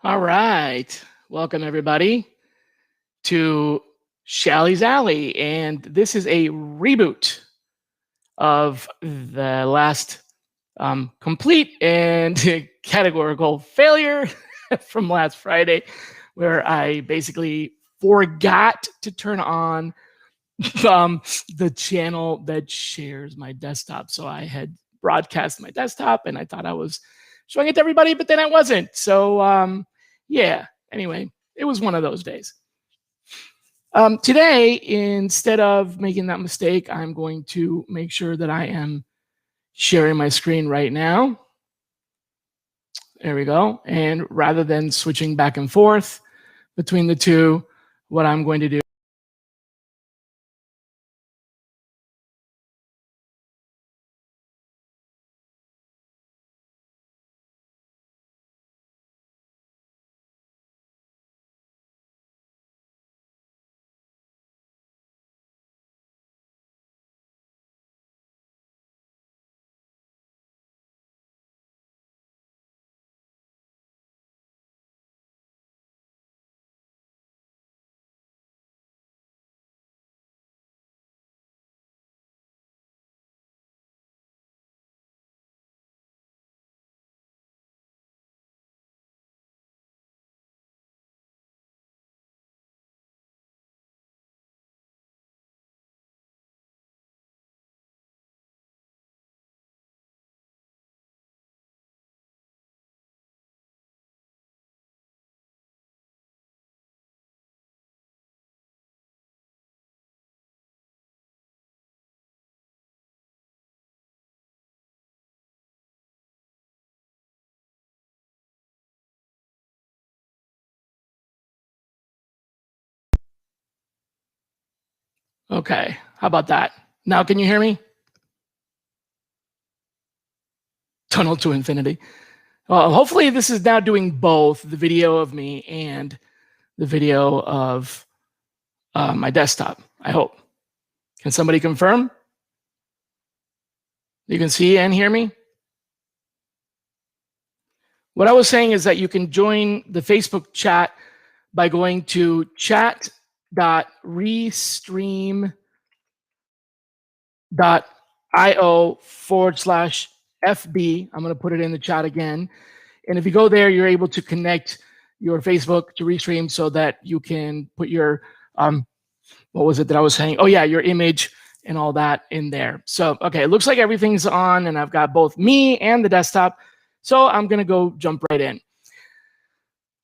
All right. Welcome, everybody, to Shally's Alley. And this is a reboot of the last complete and categorical failure from last Friday, where I basically forgot to turn on the channel that shares my desktop. So I had broadcast my desktop and I thought I was showing it to everybody, but then I wasn't. So yeah, anyway, it was one of those days. Today, instead of making that mistake, I'm going to make sure that I am sharing my screen right now. There we go. And rather than switching back and forth between the two, what I'm going to do Okay, how about that? Now, can you hear me? Tunnel to infinity. Well, hopefully this is now doing both the video of me and the video of my desktop. I hope. Can somebody confirm? You can see and hear me? What I was saying is that you can join the Facebook chat by going to chat.restream.io/FB. I'm going to put it in the chat again. And if you go there, you're able to connect your Facebook to Restream so that you can put your, what was it that I was saying? Oh yeah, your image and all that in there. So, okay, it looks like everything's on and I've got both me and the desktop. So I'm going to go jump right in.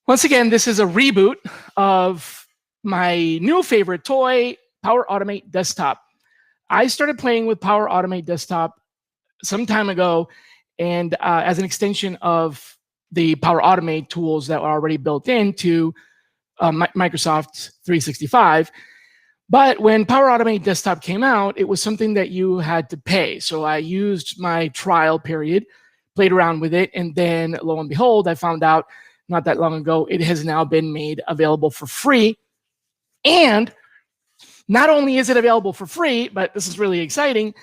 Once again, this is a reboot of my new favorite toy, Power Automate Desktop. I started playing with Power Automate Desktop some time ago, and as an extension of the Power Automate tools that are already built into Microsoft 365. But when Power Automate Desktop came out, it was something that you had to pay. So I used my trial period, played around with it, and then lo and behold, I found out not that long ago, it has now been made available for free. And not only is it available for free, but this is really exciting,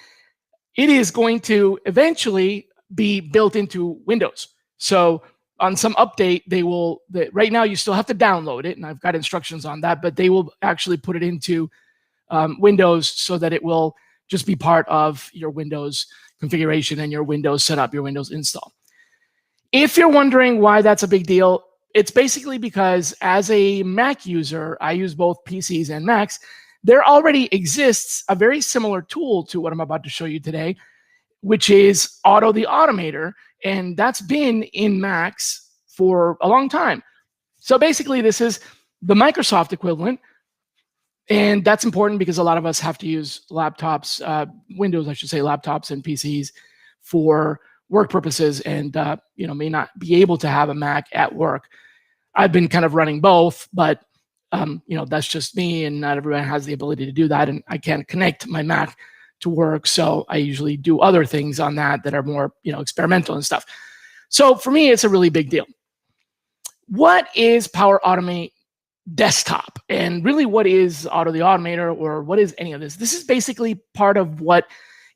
it is going to eventually be built into Windows. So on some update, right now you still have to download it, and I've got instructions on that, but they will actually put it into Windows so that it will just be part of your Windows configuration and your Windows setup, your Windows install. If you're wondering why that's a big deal, it's basically because as a Mac user, I use both PCs and Macs, there already exists a very similar tool to what I'm about to show you today, which is Auto the Automator, and that's been in Macs for a long time. So basically, this is the Microsoft equivalent, and that's important because a lot of us have to use laptops, Windows, I should say, laptops and PCs for work purposes, and may not be able to have a Mac at work. I've been kind of running both, but that's just me, and not everyone has the ability to do that, and I can't connect my Mac to work, so I usually do other things on that are more experimental and stuff. So for me, it's a really big deal. What is Power Automate Desktop, and really what is Auto the Automator, or what is any of this? This is basically part of what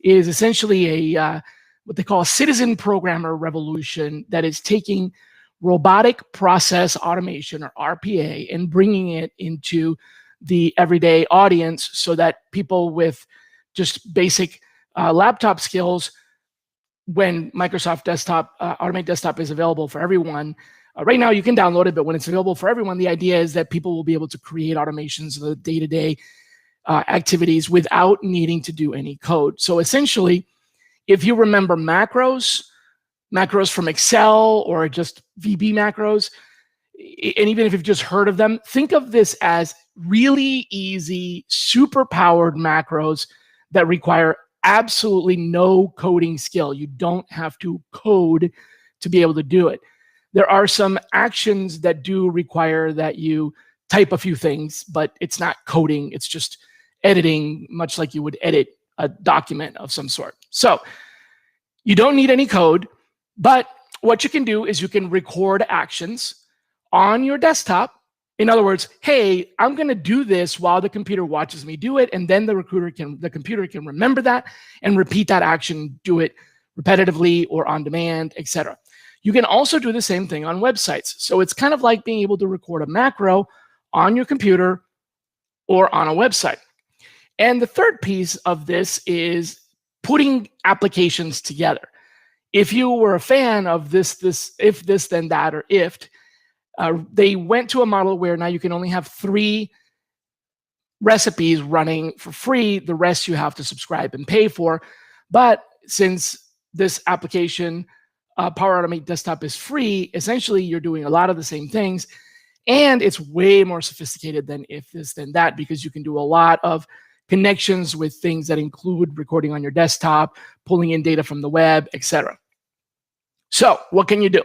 is essentially a what they call a citizen programmer revolution that is taking robotic process automation, or RPA, and bringing it into the everyday audience so that people with just basic laptop skills, when Microsoft Desktop, Automate Desktop is available for everyone, right now you can download it, but when it's available for everyone, the idea is that people will be able to create automations of the day-to-day activities without needing to do any code. So essentially, if you remember macros from Excel or just VB macros, and even if you've just heard of them, think of this as really easy, super powered macros that require absolutely no coding skill. You don't have to code to be able to do it. There are some actions that do require that you type a few things, but it's not coding. It's just editing, much like you would edit a document of some sort. So you don't need any code, but what you can do is you can record actions on your desktop. In other words, hey, I'm going to do this while the computer watches me do it, and then the computer can remember that and repeat that action, do it repetitively or on demand, etc. You can also do the same thing on websites. So it's kind of like being able to record a macro on your computer or on a website. And the third piece of this is putting applications together. If you were a fan of this, if this, then that, or if, they went to a model where now you can only have 3 recipes running for free. The rest you have to subscribe and pay for. But since this application, Power Automate Desktop, is free, essentially you're doing a lot of the same things. And it's way more sophisticated than if this, then that, because you can do a lot of connections with things that include recording on your desktop, pulling in data from the web, etc. So what can you do?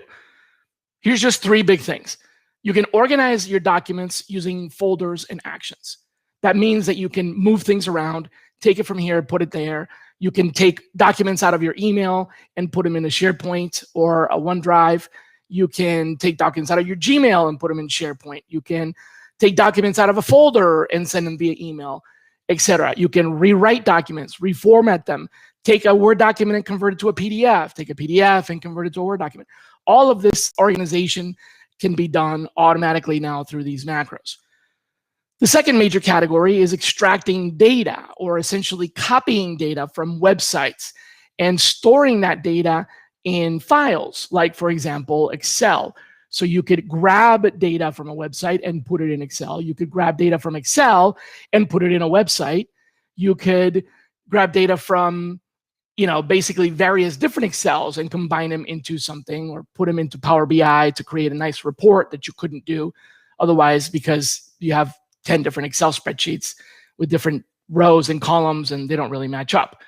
Here's just 3 big things. You can organize your documents using folders and actions. That means that you can move things around, take it from here, put it there. You can take documents out of your email and put them in a SharePoint or a OneDrive. You can take documents out of your Gmail and put them in SharePoint. You can take documents out of a folder and send them via email, etc. You can rewrite documents, reformat them, take a Word document and convert it to a PDF, take a PDF and convert it to a Word document. All of this organization can be done automatically now through these macros. The second major category is extracting data, or essentially copying data from websites and storing that data in files, like, for example, Excel. So you could grab data from a website and put it in Excel. You could grab data from Excel and put it in a website. You could grab data from, basically various different Excels and combine them into something, or put them into Power BI to create a nice report that you couldn't do otherwise, because you have 10 different Excel spreadsheets with different rows and columns and they don't really match up.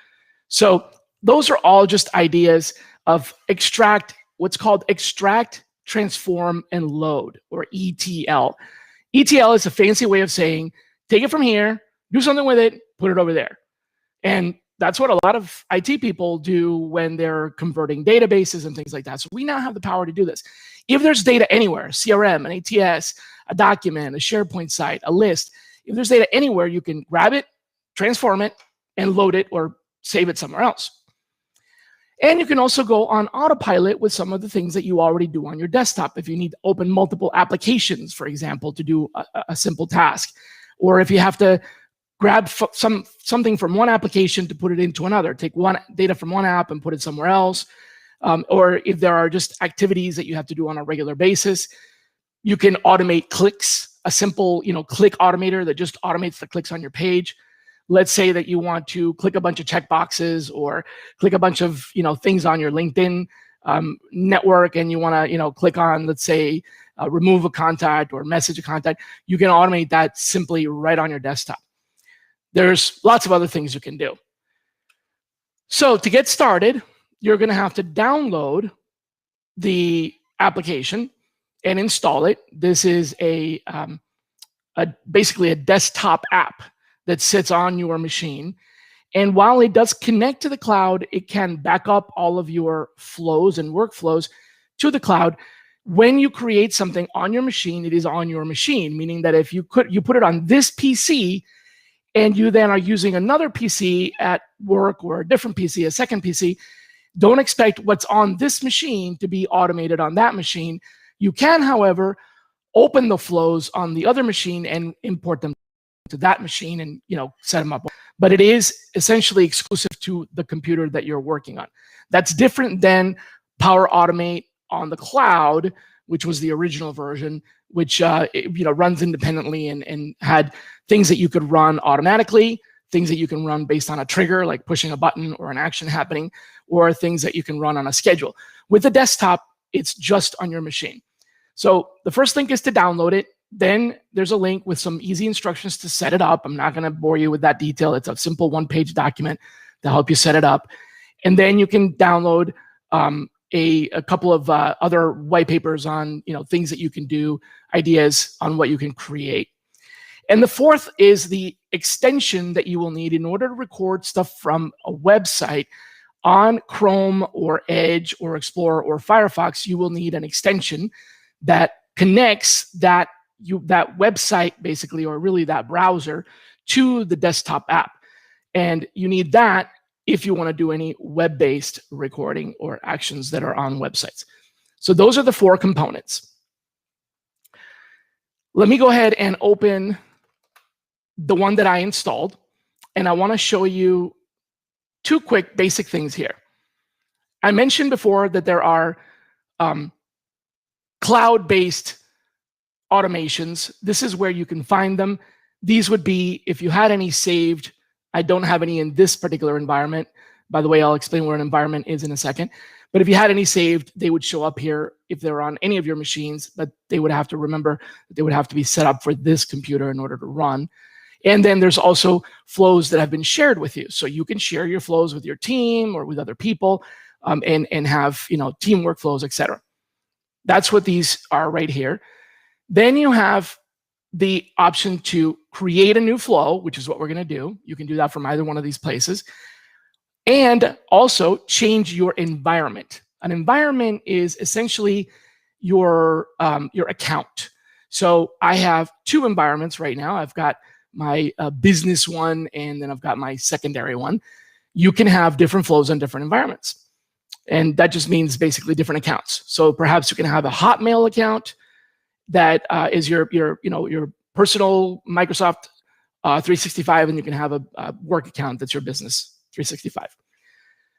So those are all just ideas of what's called extract, transform, and load, or ETL. ETL is a fancy way of saying, take it from here, do something with it, put it over there. And that's what a lot of IT people do when they're converting databases and things like that. So we now have the power to do this. If there's data anywhere, CRM, an ATS, a document, a SharePoint site, a list, if there's data anywhere, you can grab it, transform it, and load it or save it somewhere else. And you can also go on autopilot with some of the things that you already do on your desktop. If you need to open multiple applications, for example, to do a simple task, or if you have to grab something from one application to put it into another, take data from one app and put it somewhere else, or if there are just activities that you have to do on a regular basis, you can automate clicks, a simple click automator that just automates the clicks on your page. Let's say that you want to click a bunch of checkboxes or click a bunch of things on your LinkedIn network, and you want to click on, let's say, remove a contact or message a contact. You can automate that simply right on your desktop. There's lots of other things you can do. So to get started, you're going to have to download the application and install it. This is basically a desktop app that sits on your machine. And while it does connect to the cloud, it can back up all of your flows and workflows to the cloud. When you create something on your machine, it is on your machine, meaning that if you put it on this PC and you then are using another PC at work, or a different PC, a second PC, don't expect what's on this machine to be automated on that machine, You can, however, open the flows on the other machine and import them to that machine and set them up. But it is essentially exclusive to the computer that you're working on. That's different than Power Automate on the cloud, which was the original version, which runs independently and had things that you could run automatically, things that you can run based on a trigger, like pushing a button or an action happening, or things that you can run on a schedule. With the desktop, it's just on your machine. So the first link is to download it. Then there's a link with some easy instructions to set it up. I'm not going to bore you with that detail. It's a simple one-page document to help you set it up. And then you can download a couple of other white papers on things that you can do, ideas on what you can create. And the fourth is the extension that you will need in order to record stuff from a website. On Chrome or Edge or Explorer or Firefox, you will need an extension that connects that website, basically, or really that browser, to the desktop app. And you need that if you want to do any web-based recording or actions that are on websites. So those are the four components. Let me go ahead and open the one that I installed, and I want to show you two quick basic things here. I mentioned before that there are cloud-based automations. This is where you can find them. These would be, if you had any saved. I don't have any in this particular environment. By the way, I'll explain where an environment is in a second. But if you had any saved, they would show up here if they're on any of your machines, but they would have to remember that they would have to be set up for this computer in order to run. And then there's also flows that have been shared with you. So you can share your flows with your team or with other people and have team workflows, etc. That's what these are right here. Then you have the option to create a new flow, which is what we're going to do. You can do that from either one of these places. And also change your environment. An environment is essentially your account. So I have two environments right now. I've got my business one, and then I've got my secondary one. You can have different flows on different environments. And that just means basically different accounts. So perhaps you can have a Hotmail account that is your personal Microsoft 365, and you can have a work account that's your business 365.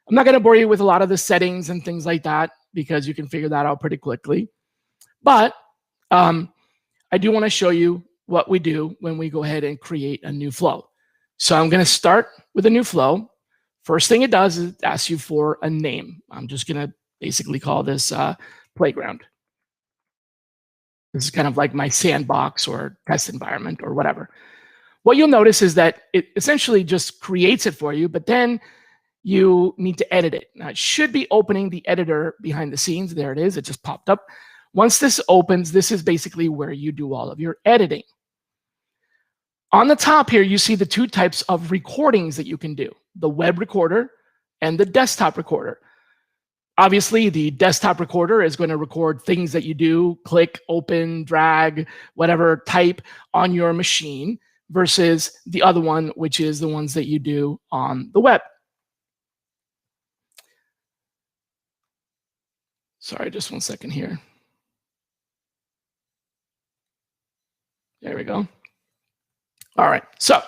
I'm not going to bore you with a lot of the settings and things like that because you can figure that out pretty quickly. But I do want to show you what we do when we go ahead and create a new flow. So I'm going to start with a new flow. First thing it does is it asks you for a name. I'm just going to basically call this playground. This is kind of like my sandbox or test environment or whatever. What you'll notice is that it essentially just creates it for you, but then you need to edit it. Now, it should be opening the editor behind the scenes. There it is. It just popped up. Once this opens, this is basically where you do all of your editing. On the top here, you see the two types of recordings that you can do, the web recorder and the desktop recorder. Obviously, the desktop recorder is going to record things that you do, click, open, drag, whatever type on your machine, versus the other one, which is the ones that you do on the web. Sorry, just 1 second here. There we go. All right, so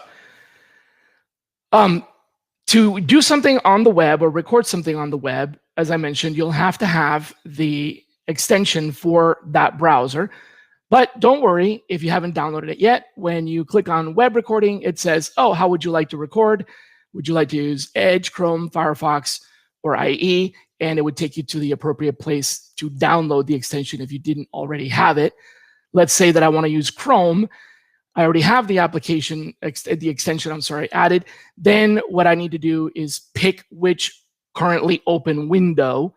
to do something on the web or record something on the web, as I mentioned, you'll have to have the extension for that browser. But don't worry if you haven't downloaded it yet. When you click on web recording, it says, oh, how would you like to record? Would you like to use Edge, Chrome, Firefox, or IE? And it would take you to the appropriate place to download the extension if you didn't already have it. Let's say that I want to use Chrome. I already have the application, the extension, added. Then what I need to do is pick which currently open window,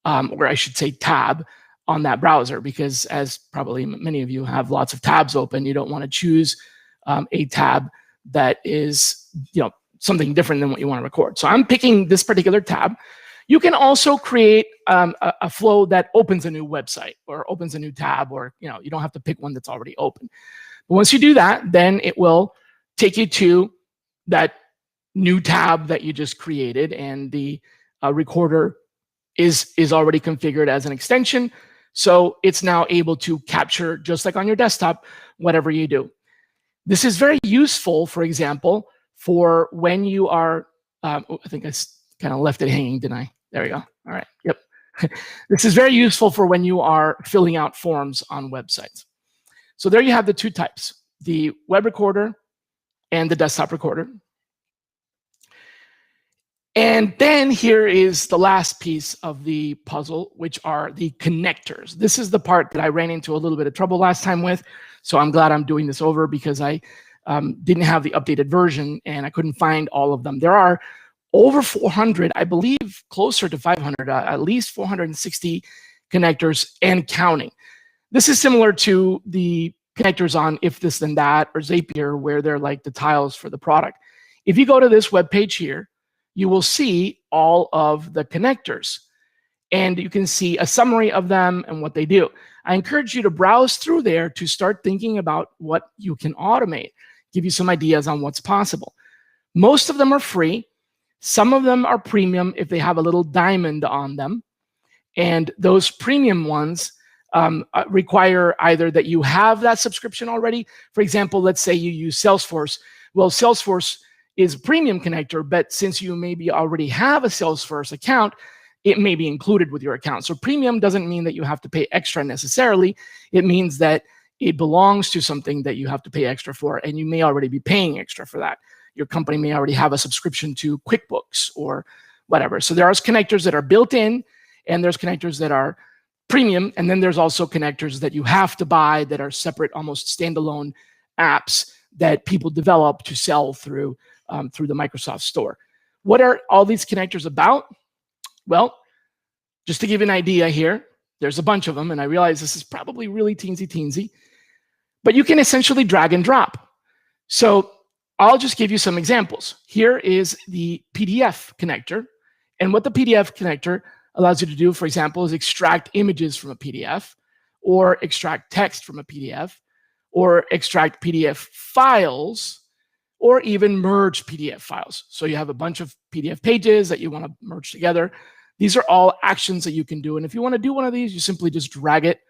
or I should say tab, on that browser, because as probably many of you have lots of tabs open, you don't want to choose a tab that is something different than what you want to record. So I'm picking this particular tab. You can also create a flow that opens a new website or opens a new tab, or you don't have to pick one that's already open. But once you do that, then it will take you to that new tab that you just created, and the recorder is already configured as an extension. So it's now able to capture, just like on your desktop, whatever you do. This is very useful, for example, for when you are, I think I kind of left it hanging, didn't I? There we go. All right, yep. This is very useful for when you are filling out forms on websites. So there you have the two types, the web recorder and the desktop recorder. And then here is the last piece of the puzzle, which are the connectors. This is the part that I ran into a little bit of trouble last time with. So I'm glad I'm doing this over, because I didn't have the updated version and I couldn't find all of them. There are over 400, I believe closer to 500, at least 460 connectors and counting. This is similar to the connectors on If This Then That or Zapier, where they're like the tiles for the product. If you go to this web page here, you will see all of the connectors, and you can see a summary of them and what they do. I encourage you to browse through there to start thinking about what you can automate, give you some ideas on what's possible. Most of them are free. Some of them are premium if they have a little diamond on them. And those premium ones require either that you have that subscription already. For example, let's say you use Salesforce. Well, Salesforce is a premium connector, but since you maybe already have a Salesforce account, it may be included with your account. So premium doesn't mean that you have to pay extra necessarily. It means that it belongs to something that you have to pay extra for, and you may already be paying extra for that. Your company may already have a subscription to QuickBooks or whatever. So there are connectors that are built in, and there's connectors that are premium, and then there's also connectors that you have to buy that are separate, almost standalone apps that people develop to sell through the Microsoft Store. What are all these connectors about? Well, just to give you an idea here, there's a bunch of them, and I realize this is probably really teensy, but you can essentially drag and drop. So I'll just give you some examples. Here is the PDF connector, and what the PDF connector allows you to do, for example, is extract images from a PDF, or extract text from a PDF, or extract PDF files, or even merge PDF files. So you have a bunch of PDF pages that you want to merge together. These are all actions that you can do. And if you want to do one of these, you simply just drag it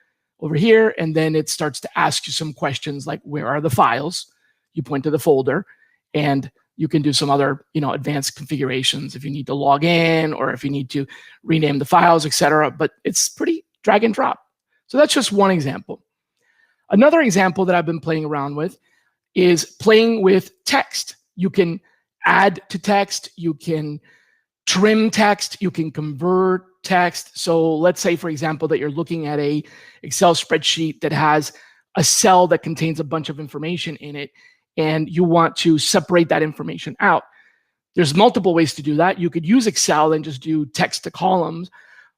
over here, and then it starts to ask you some questions like, where are the files? You point to the folder, and you can do some other, advanced configurations if you need to log in or if you need to rename the files, etc. But it's pretty drag and drop. So that's just one example. Another example that I've been playing around with is playing with text. You can add to text, you can trim text, you can convert text. So let's say, for example, that you're looking at a Excel spreadsheet that has a cell that contains a bunch of information in it, and you want to separate that information out. There's multiple ways to do that. You could use Excel and just do text to columns,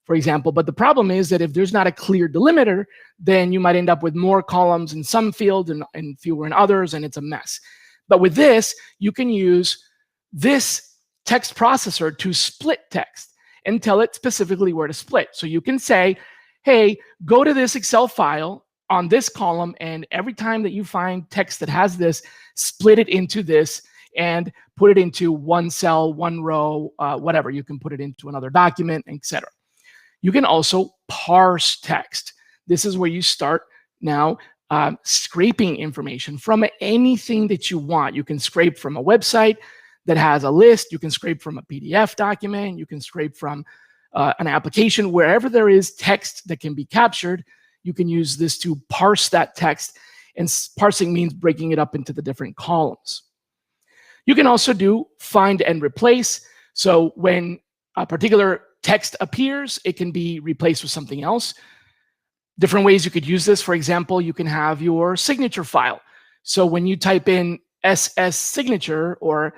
for example. But the problem is that if there's not a clear delimiter, then you might end up with more columns in some fields and fewer in others, and it's a mess. But with this, you can use this text processor to split text and tell it specifically where to split. So you can say, hey, go to this Excel file on this column, and every time that you find text that has this, split it into this and put it into one cell, one row, whatever. You can put it into another document, etc. You can also parse text. This is where you start now scraping information from anything that you want. You can scrape from a website that has a list. You can scrape from a PDF document. You can scrape from an application. Wherever there is text that can be captured, you can use this to parse that text. And parsing means breaking it up into the different columns. You can also do find and replace. So when a particular text appears, it can be replaced with something else. Different ways you could use this. For example, you can have your signature file. So when you type in SS signature or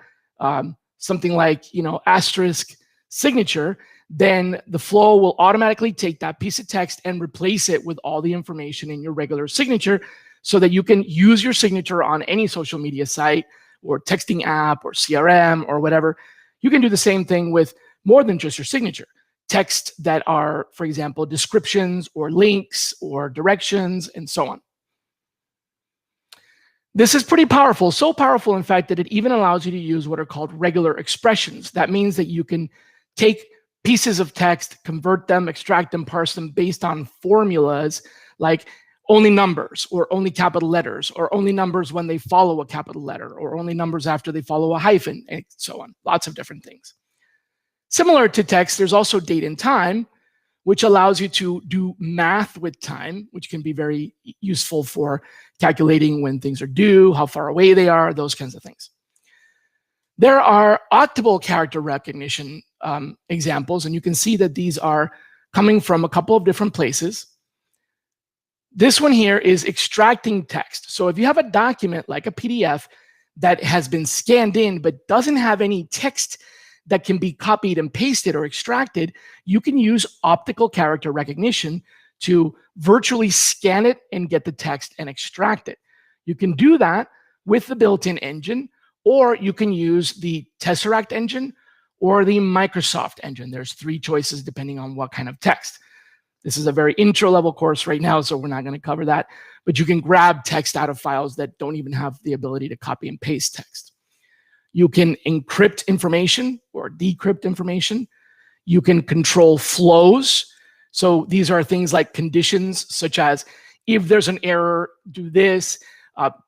something like, asterisk signature, then the flow will automatically take that piece of text and replace it with all the information in your regular signature, so that you can use your signature on any social media site or texting app or CRM or whatever. You can do the same thing with more than just your signature. Text that are, for example, descriptions or links or directions and so on. This is pretty powerful, so powerful, in fact, that it even allows you to use what are called regular expressions. That means that you can take pieces of text, convert them, extract them, parse them based on formulas like only numbers or only capital letters or only numbers when they follow a capital letter or only numbers after they follow a hyphen and so on. Lots of different things. Similar to text, there's also date and time, which allows you to do math with time, which can be very useful for calculating when things are due, how far away they are, those kinds of things. There are octable character recognition examples, and you can see that these are coming from a couple of different places. This one here is extracting text. So if you have a document like a PDF that has been scanned in but doesn't have any text that can be copied and pasted or extracted, you can use optical character recognition to virtually scan it and get the text and extract it. You can do that with the built-in engine, or you can use the Tesseract engine or the Microsoft engine. There's 3 choices depending on what kind of text. This is a very intro level course right now, so we're not going to cover that, but you can grab text out of files that don't even have the ability to copy and paste text. You can encrypt information or decrypt information. You can control flows. So these are things like conditions, such as if there's an error, do this.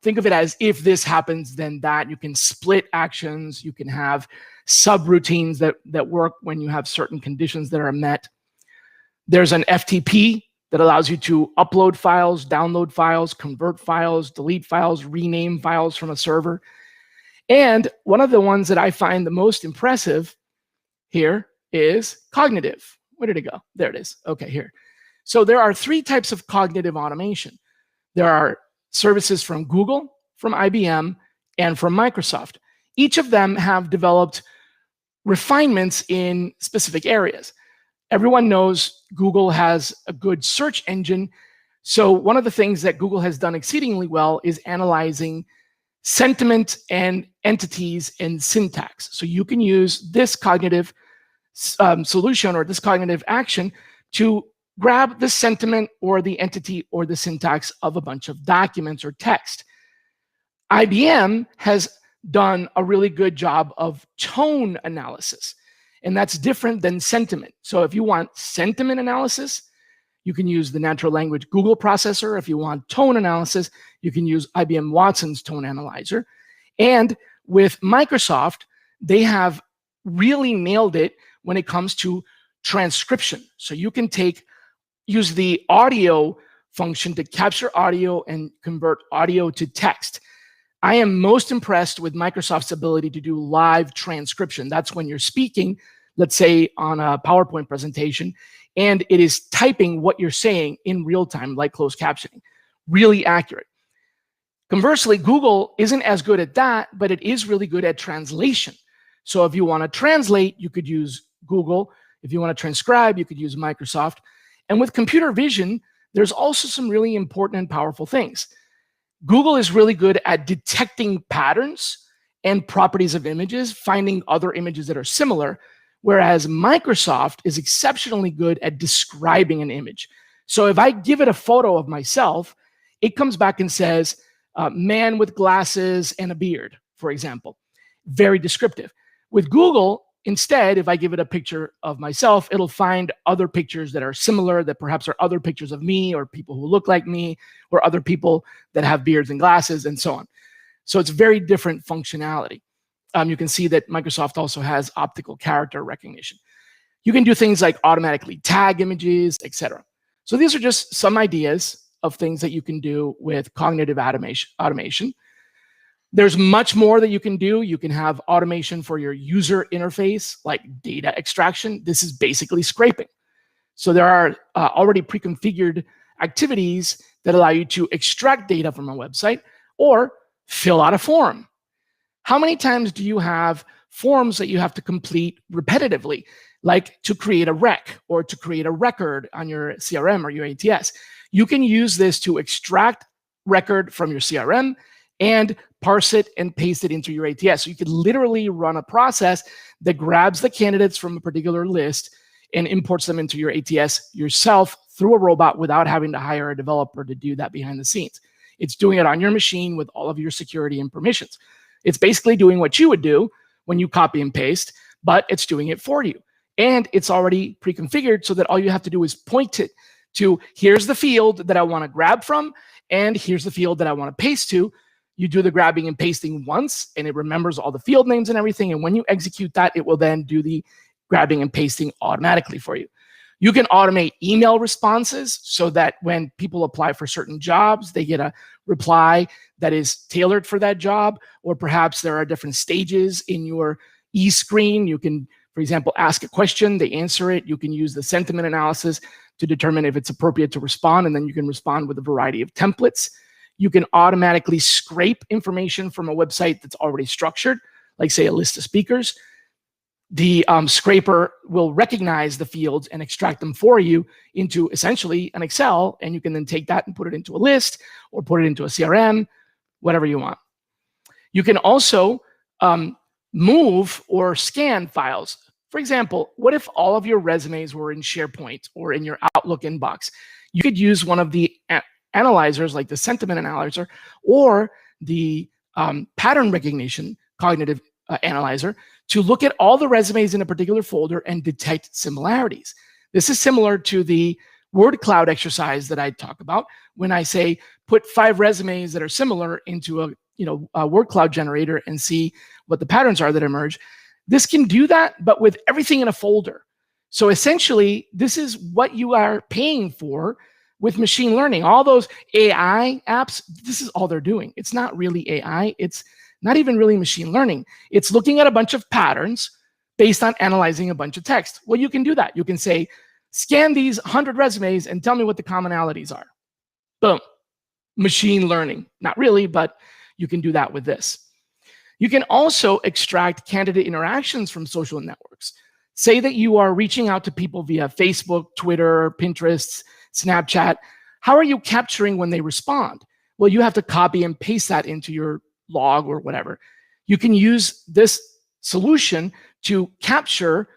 Think of it as if this happens, then that. You can split actions. You can have subroutines that work when you have certain conditions that are met. There's an FTP that allows you to upload files, download files, convert files, delete files, rename files from a server. And one of the ones that I find the most impressive here is cognitive. Where did it go? There it is. Okay, here. So there are 3 types of cognitive automation. There are services from Google, from IBM, and from Microsoft. Each of them have developed refinements in specific areas. Everyone knows Google has a good search engine. So one of the things that Google has done exceedingly well is analyzing sentiment and entities and syntax. So you can use this cognitive solution or this cognitive action to grab the sentiment or the entity or the syntax of a bunch of documents or text. IBM has done a really good job of tone analysis, and that's different than sentiment. So if you want sentiment analysis, you can use the natural language Google processor. If you want tone analysis, you can use IBM Watson's tone analyzer. And with Microsoft, they have really nailed it when it comes to transcription. So you can use the audio function to capture audio and convert audio to text. I am most impressed with Microsoft's ability to do live transcription. That's when you're speaking, let's say on a PowerPoint presentation, and it is typing what you're saying in real time, like closed captioning. Really accurate. Conversely, Google isn't as good at that, but it is really good at translation. So if you want to translate, you could use Google. If you want to transcribe, you could use Microsoft. And with computer vision, there's also some really important and powerful things. Google is really good at detecting patterns and properties of images, finding other images that are similar, whereas Microsoft is exceptionally good at describing an image. So if I give it a photo of myself, it comes back and says, man with glasses and a beard, for example. Very descriptive. With Google, instead, if I give it a picture of myself, it'll find other pictures that are similar, that perhaps are other pictures of me or people who look like me or other people that have beards and glasses and so on. So it's very different functionality. You can see that Microsoft also has optical character recognition. You can do things like automatically tag images, etc. So these are just some ideas of things that you can do with cognitive automation. There's much more that you can do. You can have automation for your user interface, like data extraction. This is basically scraping. So there are already pre-configured activities that allow you to extract data from a website or fill out a form. How many times do you have forms that you have to complete repetitively, like to create a rec or to create a record on your CRM or your ATS? You can use this to extract record from your CRM and parse it and paste it into your ATS. So you could literally run a process that grabs the candidates from a particular list and imports them into your ATS yourself through a robot without having to hire a developer to do that behind the scenes. It's doing it on your machine with all of your security and permissions. It's basically doing what you would do when you copy and paste, but it's doing it for you. and it's already pre-configured so that all you have to do is point it to, here's the field that I want to grab from, and here's the field that I want to paste to. You do the grabbing and pasting once, and it remembers all the field names and everything. And when you execute that, it will then do the grabbing and pasting automatically for you. You can automate email responses so that when people apply for certain jobs, they get a reply that is tailored for that job, or perhaps there are different stages in your e-screen. You can, for example, ask a question, they answer it. You can use the sentiment analysis to determine if it's appropriate to respond, and then you can respond with a variety of templates. You can automatically scrape information from a website that's already structured, like say a list of speakers. The scraper will recognize the fields and extract them for you into essentially an Excel, and you can then take that and put it into a list or put it into a CRM, whatever you want. You can also move or scan files. For example, what if all of your resumes were in SharePoint or in your Outlook inbox? You could use one of the analyzers like the sentiment analyzer or the pattern recognition cognitive analyzer to look at all the resumes in a particular folder and detect similarities. This is similar to the word cloud exercise that I talk about when I say put 5 resumes that are similar into a word cloud generator and see what the patterns are that emerge. This can do that, but with everything in a folder. So essentially, this is what you are paying for with machine learning. All those AI apps, this is all they're doing. It's not really AI. It's not even really machine learning. It's looking at a bunch of patterns based on analyzing a bunch of text. Well, you can do that. You can say, scan these 100 resumes and tell me what the commonalities are. Boom. Machine learning. Not really, but you can do that with this. You can also extract candidate interactions from social networks. Say that you are reaching out to people via Facebook, Twitter, Pinterest, Snapchat. How are you capturing when they respond? Well, you have to copy and paste that into your log or whatever. You can use this solution to capture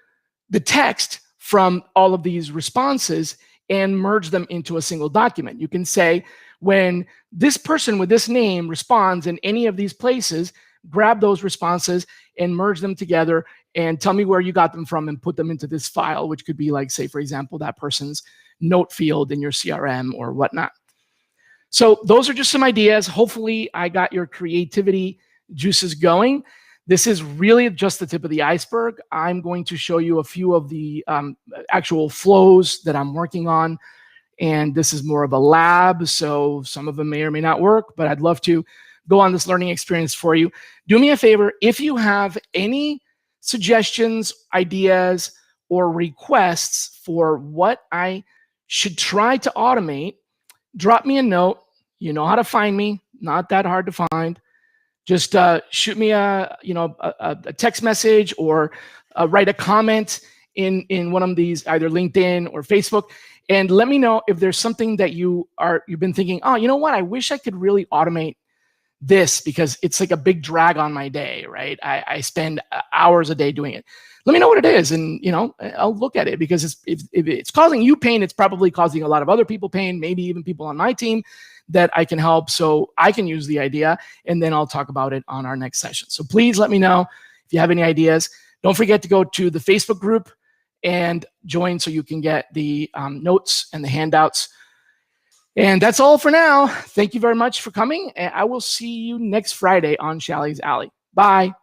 the text from all of these responses and merge them into a single document. You can say, when this person with this name responds in any of these places, grab those responses and merge them together and tell me where you got them from and put them into this file, which could be like, say, for example, that person's note field in your CRM or whatnot. So those are just some ideas. Hopefully I got your creativity juices going. This is really just the tip of the iceberg. I'm going to show you a few of the actual flows that I'm working on. And this is more of a lab, so some of them may or may not work, but I'd love to go on this learning experience for you. Do me a favor, if you have any suggestions, ideas, or requests for what I should try to automate, drop me a note. You know how to find me, not that hard to find. Just shoot me a text message or write a comment in one of these, either LinkedIn or Facebook, and let me know if there's something that you've been thinking, oh, you know what, I wish I could really automate this because it's like a big drag on my day, right? I spend hours a day doing it. Let me know what it is, and I'll look at it, because if it's causing you pain, it's probably causing a lot of other people pain, maybe even people on my team that I can help, so I can use the idea, and then I'll talk about it on our next session. So please let me know if you have any ideas. Don't forget to go to the Facebook group and join so you can get the notes and the handouts. And that's all for now. Thank you very much for coming, and I will see you next Friday on Shally's Alley. Bye.